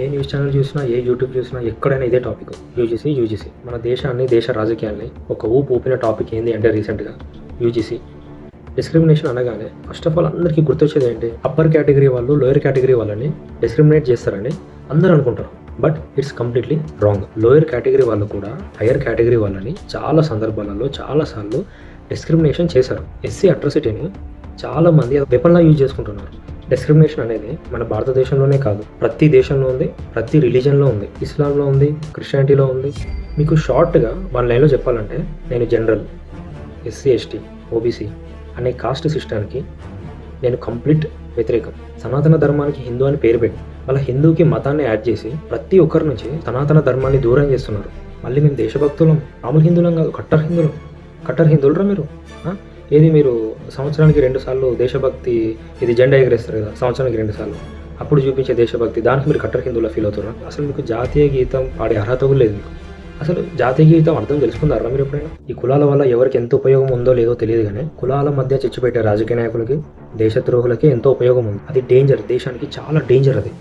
ఏ news channel చూసినా, ఏ YouTube చూసినా ఎక్కడైనా ఇదే టాపిక్. యూజీసీ. మన దేశాన్ని, దేశ రాజకీయాల్ని ఒక ఊపిన టాపిక్ ఏంది అంటే రీసెంట్గా యూజీసీ. డిస్క్రిమినేషన్ అనగానే ఫస్ట్ ఆఫ్ ఆల్ అందరికీ గుర్తొచ్చేది ఏంటి? అప్పర్ కేటగిరీ వాళ్ళు లోయర్ కేటగిరీ వాళ్ళని డిస్క్రిమినేట్ చేస్తారని అందరూ అనుకుంటారు. But it's completely wrong. Lower category వాళ్ళు కూడా హయ్యర్ కేటగిరీ వాళ్ళని చాలా సందర్భాలలో చాలాసార్లు డిస్క్రిమినేషన్ చేశారు. ఎస్సీ అట్రాసిటీని చాలామంది వెపన్లా యూజ్ చేసుకుంటున్నారు. డిస్క్రిమినేషన్ అనేది మన భారతదేశంలోనే కాదు, ప్రతి దేశంలో ఉంది, ప్రతి రిలీజన్లో ఉంది. ఇస్లాంలో ఉంది, క్రిస్టియానిటీలో ఉంది. మీకు షార్ట్గా 1 లైన్లో చెప్పాలంటే, నేను జనరల్, ఎస్సీ ఎస్టీ ఓబీసీ అనే కాస్ట్ సిస్టానికి నేను కంప్లీట్ వ్యతిరేకం. సనాతన ధర్మానికి హిందూ అని పేరు పెట్టి వాళ్ళ హిందూకి మతాన్ని యాడ్ చేసి ప్రతి ఒక్కరి నుంచి సనాతన ధర్మాన్ని దూరం చేస్తున్నారు. మళ్ళీ మేము దేశభక్తులం, మామూలు హిందువులం కాదు, కట్టర్ హిందువులరా మీరు. ఏది మీరు సంవత్సరానికి 2 సార్లు దేశభక్తి, ఇది జెండా ఎగరేస్తారు కదా సంవత్సరానికి 2 సార్లు, అప్పుడు చూపించే దేశభక్తి, దానికి మీరు కట్టర్ హిందువులా ఫీల్ అవుతారా? అసలు మీకు జాతీయ గీతం పాడే అర్హత కూడా లేదు మీకు. అసలు జాతీయ గీతం అర్థం తెలుసుకుందారా మీరు ఎప్పుడైనా? ఈ కులాల వల్ల ఎవరికి ఎంత ఉపయోగం ఉందో లేదో తెలియదు, కానీ కులాల మధ్య చిచ్చుపెట్టే రాజకీయ నాయకులకి, దేశద్రోహులకి ఎంతో ఉపయోగం ఉంది. అది డేంజర్, దేశానికి చాలా డేంజర్. అది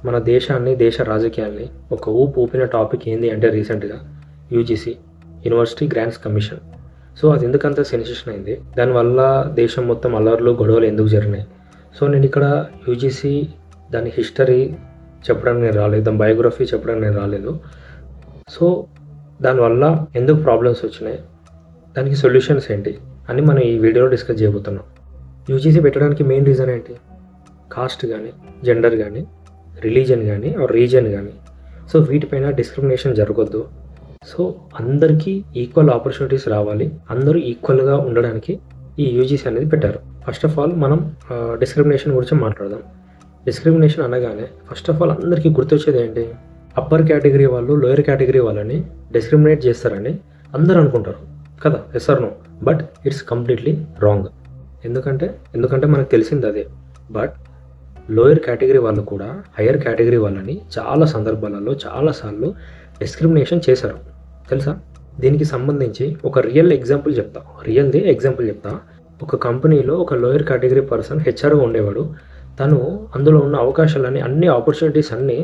మన దేశాన్ని, దేశ రాజకీయాల్ని ఒక ఊపిన టాపిక్ ఏంది అంటే రీసెంట్గా UGC, university grants commission. So అది ఎందుకంత సెన్సేషన్ అయింది, దానివల్ల దేశం మొత్తం అల్లర్లు గొడవలు ఎందుకు జరిగినాయి. సో నేను ఇక్కడ యూజీసీ దాని హిస్టరీ చెప్పడానికి నేను రాలేదు, దాని బయోగ్రఫీ చెప్పడానికి నేను రాలేదు. సో దానివల్ల ఎందుకు ప్రాబ్లమ్స్ వచ్చినాయి, దానికి సొల్యూషన్స్ ఏంటి అని మనం ఈ వీడియోలో డిస్కస్ చేయబోతున్నాం. యూజీసీ పెట్టడానికి మెయిన్ రీజన్ ఏంటి? కాస్ట్ కానీ, జెండర్ కానీ, రిలీజన్ కానీ, రీజన్ కానీ. సో వీటిపైన డిస్క్రిమినేషన్ జరగొద్దు. సో అందరికీ ఈక్వల్ ఆపర్చునిటీస్ రావాలి, అందరూ ఈక్వల్గా ఉండడానికి ఈ యూజీసీ అనేది పెట్టారు. ఫస్ట్ ఆఫ్ ఆల్ మనం డిస్క్రిమినేషన్ గురించి మాట్లాడదాం. డిస్క్రిమినేషన్ అనగానే ఫస్ట్ ఆఫ్ ఆల్ అందరికీ గుర్తొచ్చేది ఏంటి? అప్పర్ కేటగిరీ వాళ్ళు లోయర్ కేటగిరీ వాళ్ళని డిస్క్రిమినేట్ చేస్తారని అందరూ అనుకుంటారు కదా, yes or no? But it's completely wrong. ఎందుకంటే మనకు తెలిసింది అదే. బట్ లోయర్ కేటగిరీ వాళ్ళు కూడా హయ్యర్ కేటగిరీ వాళ్ళని చాలా సందర్భాలలో చాలాసార్లు డిస్క్రిమినేషన్ చేశారు, తెలుసా? దీనికి సంబంధించి ఒక రియల్ది ఎగ్జాంపుల్ చెప్తా. ఒక కంపెనీలో ఒక లోయర్ కేటగిరీ పర్సన్ హెచ్ఆర్గా ఉండేవాడు. తను అందులో ఉన్న అవకాశాలని, అన్ని ఆపర్చునిటీస్ అన్నీ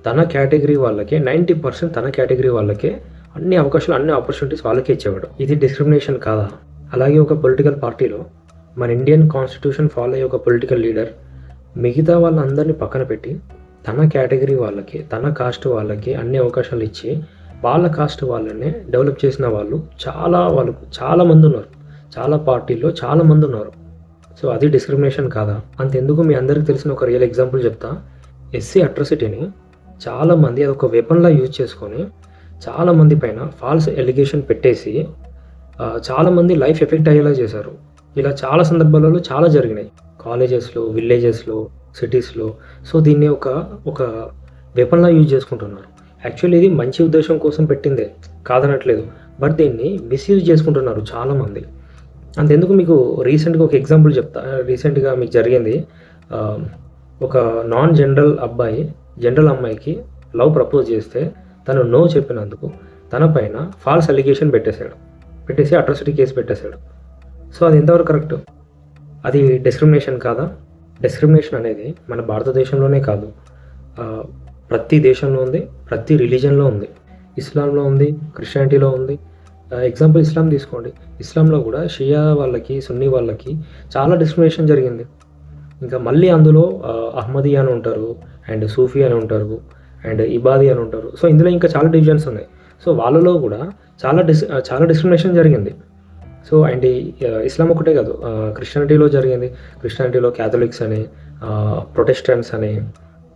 తన కేటగిరీ వాళ్ళకే, 90% తన కేటగిరీ వాళ్ళకే అన్ని అవకాశాలు, అన్ని ఆపర్చునిటీస్ వాళ్ళకే ఇచ్చేవాడు. ఇది డిస్క్రిమినేషన్ కాదా? అలాగే ఒక పొలిటికల్ పార్టీలో మన ఇండియన్ కాన్స్టిట్యూషన్ ఫాలో అయ్యే ఒక పొలిటికల్ లీడర్ మిగతా వాళ్ళందరినీ పక్కన పెట్టి తన కేటగిరీ వాళ్ళకి, తన కాస్ట్ వాళ్ళకి అన్ని అవకాశాలు ఇచ్చి వాళ్ళ కాస్ట్ వాళ్ళనే డెవలప్ చేసిన వాళ్ళు చాలా మంది ఉన్నారు. చాలా పార్టీల్లో చాలా మంది ఉన్నారు. సో అది డిస్క్రిమినేషన్ కాదా? అంతెందుకు, మీ అందరికీ తెలిసిన ఒక రియల్ ఎగ్జాంపుల్ చెప్తా. ఎస్సీ అట్రాసిటీని చాలామంది అది ఒక వెపన్లా యూజ్ చేసుకొని చాలామంది పైన ఫాల్స్ ఎలిగేషన్ పెట్టేసి చాలామంది లైఫ్ ఎఫెక్ట్ అయ్యేలా చేశారు. ఇలా చాలా సందర్భాలలో చాలా జరిగినాయి, కాలేజెస్లో, విలేజెస్లో, సిటీస్లో. సో దీన్ని ఒక వెపన్లా యూజ్ చేసుకుంటున్నారు. యాక్చువల్లీ ఇది మంచి ఉద్దేశం కోసం పెట్టిందే, కాదనట్లేదు. బట్ దీన్ని మిస్యూజ్ చేసుకుంటున్నారు చాలామంది. అంతెందుకు, మీకు రీసెంట్గా ఒక ఎగ్జాంపుల్ చెప్తా. రీసెంట్గా మీకు జరిగింది, ఒక నాన్ జనరల్ అబ్బాయి జనరల్ అమ్మాయికి లవ్ ప్రపోజ్ చేస్తే తను నో చెప్పినందుకు తన పైన ఫాల్స్ అలిగేషన్ పెట్టేసి అట్రాసిటీ కేసు పెట్టేశాడు. సో అది ఎంతవరకు కరెక్ట్? అది డిస్క్రిమినేషన్ కాదా? డిస్క్రిమినేషన్ అనేది మన భారతదేశంలోనే కాదు, ప్రతి దేశంలో ఉంది, ప్రతి రిలీజన్లో ఉంది. ఇస్లాంలో ఉంది, క్రిస్టియానిటీలో ఉంది. ఎగ్జాంపుల్ ఇస్లాం తీసుకోండి. ఇస్లాంలో కూడా షియా వాళ్ళకి, సున్నీ వాళ్ళకి చాలా డిస్క్రిమినేషన్ జరిగింది. ఇంకా మళ్ళీ అందులో అహ్మదీ అని ఉంటారు, అండ్ సూఫీ అని ఉంటారు, అండ్ ఇబాదీ అని ఉంటారు. సో ఇందులో ఇంకా చాలా డివిజన్స్ ఉన్నాయి. సో వాళ్ళలో కూడా చాలా డిస్క్రిమినేషన్ జరిగింది. సో అండ్ ఇస్లాం ఒకటే కాదు, క్రిస్టియానిటీలో జరిగింది. క్రిస్టియానిటీలో క్యాథలిక్స్ అని, ప్రొటెస్టెంట్స్ అని,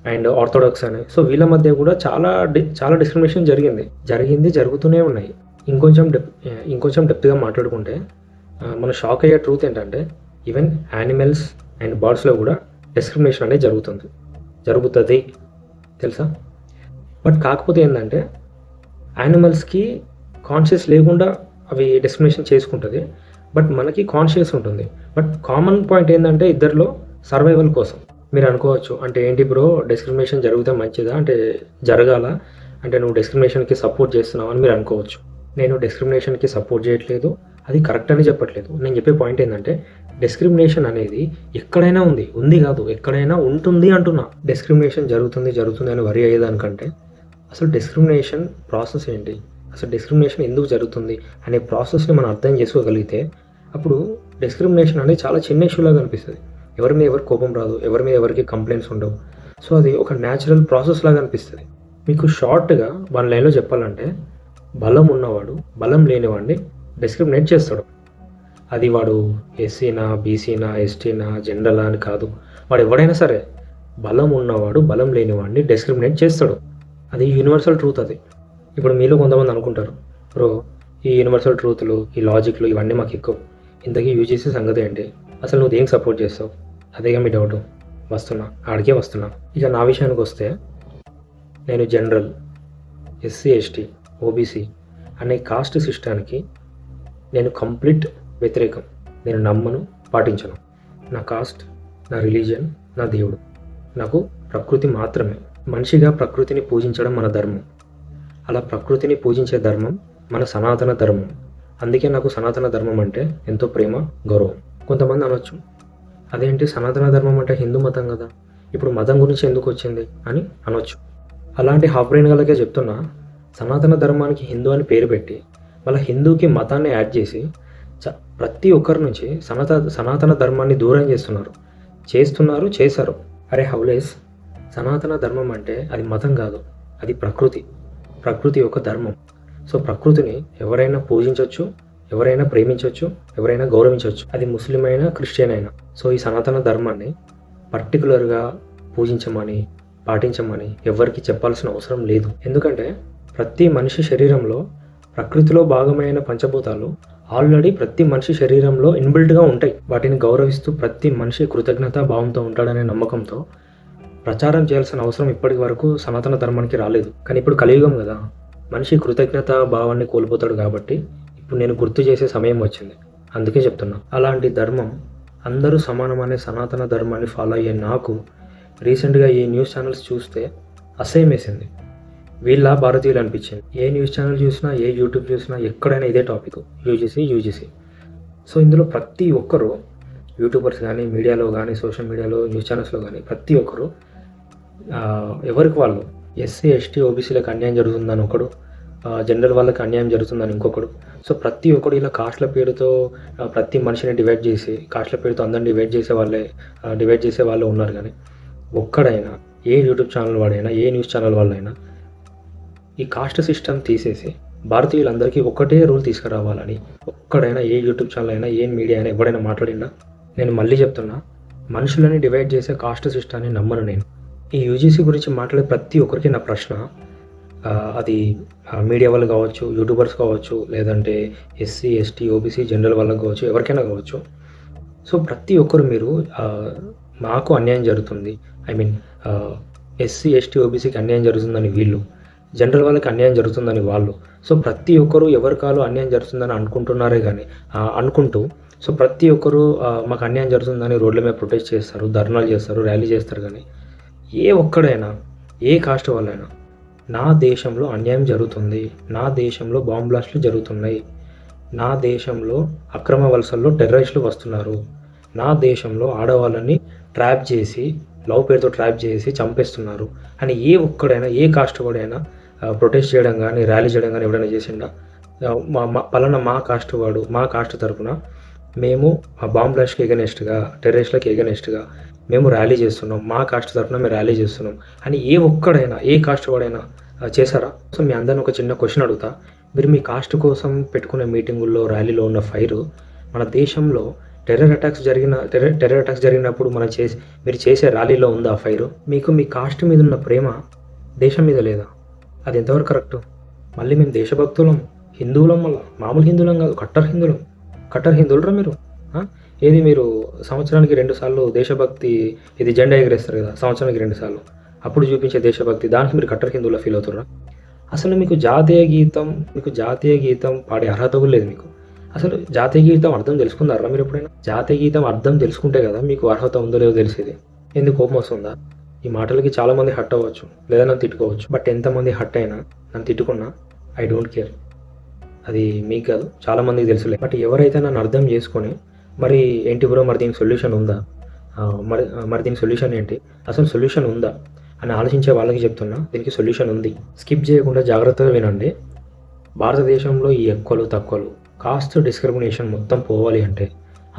అండ్ ఆర్థోడాక్స్ అని. సో వీళ్ళ మధ్య కూడా చాలా డిస్క్రిమినేషన్ జరుగుతూనే ఉన్నాయి. ఇంకొంచెం డెప్త్గా మాట్లాడుకుంటే మన షాక్ అయ్యే ట్రూత్ ఏంటంటే, ఈవెన్ యానిమల్స్ అండ్ బర్డ్స్లో కూడా డిస్క్రిమినేషన్ అనేది జరుగుతుంది, తెలుసా? బట్ కాకపోతే ఏంటంటే, యానిమల్స్కి కాన్షియస్ లేకుండా అవి డిస్క్రిమినేషన్ చేసుకుంటుంది, బట్ మనకి కాన్షియస్ ఉంటుంది. బట్ కామన్ పాయింట్ ఏంటంటే ఇద్దరిలో సర్వైవల్ కోసం. మీరు అనుకోవచ్చు, అంటే ఏంటి బ్రో, డిస్క్రిమినేషన్ జరిగితే మంచిదా, అంటే జరగాల, అంటే నువ్వు డిస్క్రిమినేషన్కి సపోర్ట్ చేస్తున్నావు అని మీరు అనుకోవచ్చు. నేను డిస్క్రిమినేషన్కి సపోర్ట్ చేయట్లేదు, అది కరెక్ట్ అని చెప్పట్లేదు. నేను చెప్పే పాయింట్ ఏంటంటే డిస్క్రిమినేషన్ అనేది ఎక్కడైనా ఉంది కాదు, ఎక్కడైనా ఉంటుంది అంటున్నా. డిస్క్రిమినేషన్ జరుగుతుంది అని వరి అయ్యేదానికంటే అసలు డిస్క్రిమినేషన్ ప్రాసెస్ ఏంటి, అసలు డిస్క్రిమినేషన్ ఎందుకు జరుగుతుంది అనే ప్రాసెస్ని మనం అర్థం చేసుకోగలిగితే అప్పుడు డిస్క్రిమినేషన్ అనేది చాలా చిన్న ఇష్యూలాగా అనిపిస్తుంది. ఎవరి మీద ఎవరికి కోపం రాదు, ఎవరి మీద ఎవరికి కంప్లైంట్స్ ఉండవు. సో అది ఒక న్యాచురల్ ప్రాసెస్ లాగా అనిపిస్తుంది. మీకు షార్ట్గా 1 లైన్లో చెప్పాలంటే బలం ఉన్నవాడు బలం లేనివాడిని డిస్క్రిమినేట్ చేస్తాడు. అది వాడు ఎస్సీనా, బీసీనా, ఎస్టీనా, జనరలా అని కాదు. వాడు ఎవడైనా సరే బలం ఉన్నవాడు బలం లేనివాడిని డిస్క్రిమినేట్ చేస్తాడు. అది యూనివర్సల్ ట్రూత్. అది ఇప్పుడు మీలో కొంతమంది అనుకుంటారు, బ్రో ఈ యూనివర్సల్ ట్రూత్లు, ఈ లాజిక్లు ఇవన్నీ మాకు ఎక్కువ, ఇంతకీ యూజీసీ సంగతి ఏంటి, అసలు నువ్వు దేనికి సపోర్ట్ చేస్తావు, అదేగా మీ డౌట్. ఆడికే వస్తున్నా. ఇక నా విషయానికి వస్తే నేను జనరల్, ఎస్సీ, ఎస్టీ, ఓబీసీ అనే కాస్ట్ సిస్టానికి నేను కంప్లీట్ వ్యతిరేకం. నేను నమ్మను, పాటించను. నా కాస్ట్, నా రిలీజియన్, నా దేవుడు, నాకు ప్రకృతి మాత్రమే. మనిషిగా ప్రకృతిని పూజించడం మన ధర్మం. అలా ప్రకృతిని పూజించే ధర్మం మన సనాతన ధర్మం. అందుకే నాకు సనాతన ధర్మం అంటే ఎంతో ప్రేమ, గౌరవం. కొంతమంది అనొచ్చు, అదేంటి సనాతన ధర్మం అంటే హిందూ మతం కదా, ఇప్పుడు మతం గురించి ఎందుకు వచ్చింది అని అనొచ్చు. అలాంటి హాఫ్ బ్రెయిన్ గలకే చెప్తున్నా, సనాతన ధర్మానికి హిందూ అని పేరు పెట్టి మళ్ళీ హిందూకి మతాన్ని యాడ్ చేసి ప్రతి ఒక్కరి నుంచి సనాతన ధర్మాన్ని దూరం చేశారు. అరే హౌలేస్, సనాతన ధర్మం అంటే అది మతం కాదు, అది ప్రకృతి యొక్క ధర్మం. సో ప్రకృతిని ఎవరైనా పూజించవచ్చు, ఎవరైనా ప్రేమించవచ్చు, ఎవరైనా గౌరవించవచ్చు, అది ముస్లిం అయినా క్రిస్టియన్ అయినా. సో ఈ సనాతన ధర్మాన్ని పర్టికులర్గా పూజించమని, పాటించమని ఎవరికి చెప్పాల్సిన అవసరం లేదు. ఎందుకంటే ప్రతి మనిషి శరీరంలో ప్రకృతిలో భాగమైన పంచభూతాలు ఆల్రెడీ ప్రతి మనిషి శరీరంలో ఇన్బిల్ట్గా ఉంటాయి. వాటిని గౌరవిస్తూ ప్రతి మనిషి కృతజ్ఞత భావంతో ఉంటాడనే నమ్మకంతో ప్రచారం చేయాల్సిన అవసరం ఇప్పటి వరకు సనాతన ధర్మానికి రాలేదు. కానీ ఇప్పుడు కలియుగం కదా, మనిషి కృతజ్ఞత భావాన్ని కోల్పోతాడు. కాబట్టి ఇప్పుడు నేను గుర్తు చేసే సమయం వచ్చింది. అందుకే చెప్తున్నా, అలాంటి ధర్మం అందరూ సమానమనే సనాతన ధర్మాన్ని ఫాలో అయ్యే నాకు రీసెంట్గా ఈ న్యూస్ ఛానల్స్ చూస్తే అసహ్యం వేసింది. వీళ్ళ భారతీయులు అనిపించింది. ఏ న్యూస్ ఛానల్ చూసినా, ఏ యూట్యూబ్ చూసినా ఎక్కడైనా ఇదే టాపిక్, యూజీసీ. సో ఇందులో ప్రతి ఒక్కరు యూట్యూబర్స్ కానీ, మీడియాలో కానీ, సోషల్ మీడియాలో, న్యూస్ ఛానల్స్లో కానీ ప్రతి ఒక్కరు ఎవరికి వాళ్ళు ఎస్సీ, ఎస్టీ, ఓబీసీలకు అన్యాయం జరుగుతుందని ఒకడు, జనరల్ వాళ్ళకి అన్యాయం జరుగుతుందని ఇంకొకడు. సో ప్రతి ఒక్కడు ఇలా కాస్ట్ల పేరుతో ప్రతి మనిషిని డివైడ్ చేసి, కాస్ట్ల పేరుతో అందరిని డివైడ్ చేసే వాళ్ళే ఉన్నారు. కానీ ఒక్కడైనా, ఏ యూట్యూబ్ ఛానల్ వాడైనా, ఏ న్యూస్ ఛానల్ వాళ్ళైనా ఈ కాస్ట్ సిస్టమ్ తీసేసి భారతీయులందరికీ ఒకటే రూల్ తీసుకురావాలని ఒక్కడైనా, ఏ యూట్యూబ్ ఛానల్ అయినా, ఏ మీడియా అయినా ఎవడైనా మాట్లాడినా, నేను మళ్ళీ చెప్తున్నా, మనుషులని డివైడ్ చేసే కాస్ట్ సిస్టాన్ని నమ్మను నేను. ఈ యూజీసీ గురించి మాట్లాడే ప్రతి ఒక్కరికి నా ప్రశ్న, అది మీడియా వాళ్ళు కావచ్చు, యూట్యూబర్స్ కావచ్చు, లేదంటే ఎస్సీ, ఎస్టీ, ఓబీసీ, జనరల్ వాళ్ళకి కావచ్చు, ఎవరికైనా కావచ్చు. సో ప్రతి ఒక్కరు మీరు మాకు అన్యాయం జరుగుతుంది, ఎస్సీ, ఎస్టీ, ఓబీసీకి అన్యాయం జరుగుతుందని వీళ్ళు, జనరల్ వాళ్ళకి అన్యాయం జరుగుతుందని వాళ్ళు. సో ప్రతి ఒక్కరు ఎవరికాలు అన్యాయం జరుగుతుందని అనుకుంటున్నారే కానీ సో ప్రతి ఒక్కరు మాకు అన్యాయం జరుగుతుందని రోడ్ల మీద ప్రొటెస్ట్ చేస్తారు, ధర్నాలు చేస్తారు, ర్యాలీ చేస్తారు. కానీ ఏ ఒక్కడైనా, ఏ కాస్ట్ వాళ్ళైనా, నా దేశంలో అన్యాయం జరుగుతుంది, నా దేశంలో బాంబ్ బ్లాస్టులు జరుగుతున్నాయి, నా దేశంలో అక్రమ వలసల్లో టెర్రరిస్టులు వస్తున్నారు, నా దేశంలో ఆడవాళ్ళని ట్రాప్ చేసి, లవ్ పేరుతో ట్రాప్ చేసి చంపేస్తున్నారు అని ఏ ఒక్కడైనా, ఏ కాస్ట్ వాడైనా ప్రొటెస్ట్ చేయడం కానీ, ర్యాలీ చేయడం కానీ ఎవడైనా చేసిండా? పలానా మా కాస్ట్ వాడు, మా కాస్ట్ తరఫున మేము ఆ బాంబ్ బ్లాస్ట్కి ఎగనెస్ట్గా, టెర్రరిస్టులకి ఎగనెస్ట్గా మేము ర్యాలీ చేస్తున్నాం, మా కాస్ట్ తరఫున మేము ర్యాలీ చేస్తున్నాం అని ఏ ఒక్కడైనా, ఏ కాస్ట్ వాడైనా చేశారా? సో మీ అందరిని ఒక చిన్న క్వశ్చన్ అడుగుతా, మీరు మీ కాస్ట్ కోసం పెట్టుకునే మీటింగుల్లో, ర్యాలీలో ఉన్న ఫైరు మన దేశంలో టెర్రర్ అటాక్స్ జరిగినప్పుడు మీరు చేసే ర్యాలీలో ఉందా ఆ ఫైరు? మీకు మీ కాస్ట్ మీద ఉన్న ప్రేమ దేశం మీద లేదా? అది ఎంతవరకు కరెక్టు? మళ్ళీ మేము దేశభక్తులం, హిందువులం, మళ్ళీ మామూలు హిందువులం కాదు, కట్టర్ హిందువులరా మీరు? ఏది మీరు సంవత్సరానికి 2 సార్లు దేశభక్తి ఇది జెండా ఎగరేస్తారు కదా, సంవత్సరానికి 2 సార్లు, అప్పుడు చూపించే దేశభక్తి, దానికి మీరు కట్టర్ హిందువులా ఫీల్ అవుతారా? అసలు మీకు జాతీయ గీతం పాడే అర్హత కూడా లేదు మీకు. అసలు జాతీయ గీతం అర్థం తెలుసుకున్నారా మీరు ఎప్పుడైనా? జాతీయ గీతం అర్థం తెలుసుకుంటే కదా మీకు అర్హత ఉందో లేదో తెలిసేది. ఎందుకు కోపం వస్తుందా? ఈ మాటలకి చాలామంది హట్ అవ్వచ్చు, లేదా నన్ను తిట్టుకోవచ్చు. బట్ ఎంతమంది హట్ అయినా, నన్ను తిట్టుకున్నా ఐ డోంట్ కేర్. అది మీకు కాదు, చాలామందికి తెలుసులే. బట్ ఎవరైతే నన్ను అర్థం చేసుకొని మరి ఏంటి బ్రో, మరి దీనికి సొల్యూషన్ ఉందా, మరి దీనికి సొల్యూషన్ ఏంటి, అసలు సొల్యూషన్ ఉందా అని ఆలోచించే వాళ్ళకి చెప్తున్నా, దీనికి సొల్యూషన్ ఉంది. స్కిప్ చేయకుండా జాగ్రత్తగా వినండి. భారతదేశంలో ఈ ఎక్కువలు తక్కువలు, కాస్ట్ డిస్క్రిమినేషన్ మొత్తం పోవాలి అంటే,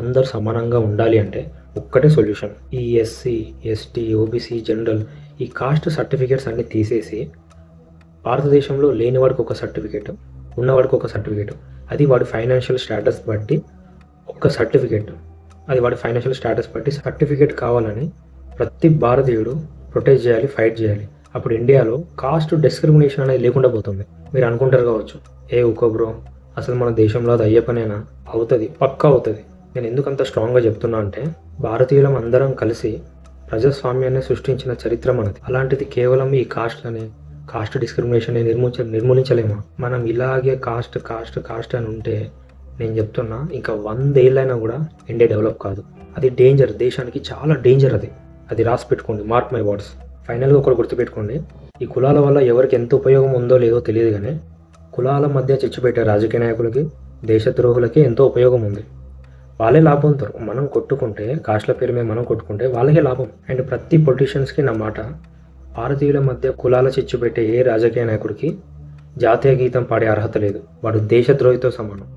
అందరు సమానంగా ఉండాలి అంటే ఒక్కటే సొల్యూషన్. ఈ ఎస్సీ, ఎస్టీ, ఓబీసీ, జనరల్ ఈ కాస్ట్ సర్టిఫికేట్స్ అన్నీ తీసేసి భారతదేశంలో లేనివాడికి ఒక సర్టిఫికేట్, ఉన్నవాడికి ఒక సర్టిఫికేట్, అది వాడి ఫైనాన్షియల్ స్టేటస్ బట్టి ఒక సర్టిఫికేట్, అది వాడి ఫైనాన్షియల్ స్టేటస్ బట్టి సర్టిఫికేట్ కావాలని ప్రతి భారతీయుడు ప్రొటెస్ట్ చేయాలి, ఫైట్ చేయాలి. అప్పుడు ఇండియాలో కాస్ట్ డిస్క్రిమినేషన్ అనేది లేకుండా పోతుంది. మీరు అనుకుంటారు కావచ్చు, ఊకో బ్రో, అసలు మన దేశంలో అది అయ్యే పనేనా? అవుతుంది, పక్కా అవుతుంది. నేను ఎందుకు అంత స్ట్రాంగ్గా చెప్తున్నా అంటే, భారతీయులం అందరం కలిసి ప్రజాస్వామ్యాన్ని సృష్టించిన చరిత్ర మనది. అలాంటిది కేవలం ఈ కాస్ట్ డిస్క్రిమినేషన్ నిర్మూలించలేమా? మనం ఇలాగే కాస్ట్ అని ఉంటే నేను చెప్తున్నా, ఇంకా 100 ఏళ్ళైనా కూడా ఇండియా డెవలప్ కాదు. అది డేంజర్, దేశానికి చాలా డేంజర్. అది రాసి పెట్టుకోండి, మార్క్ మై వర్డ్స్. ఫైనల్గా ఒకటి గుర్తుపెట్టుకోండి, ఈ కులాల వల్ల ఎవరికి ఎంత ఉపయోగం ఉందో లేదో తెలియదు, కానీ కులాల మధ్య చిచ్చుపెట్టే రాజకీయ నాయకులకి, దేశద్రోహులకి ఎంతో ఉపయోగం ఉంది. వాళ్ళే లాభం పొందుతారు. మనం కొట్టుకుంటే, కాస్ట్ల పేరు మీద మనం కొట్టుకుంటే వాళ్ళకే లాభం. అండ్ ప్రతి పొలిటీషియన్స్కి నా మాట, భారతీయుల మధ్య కులాల చిచ్చు పెట్టే ఏ రాజకీయ నాయకుడికి జాతీయ గీతం పాడే అర్హత లేదు. వాడు దేశద్రోహితో సమానం.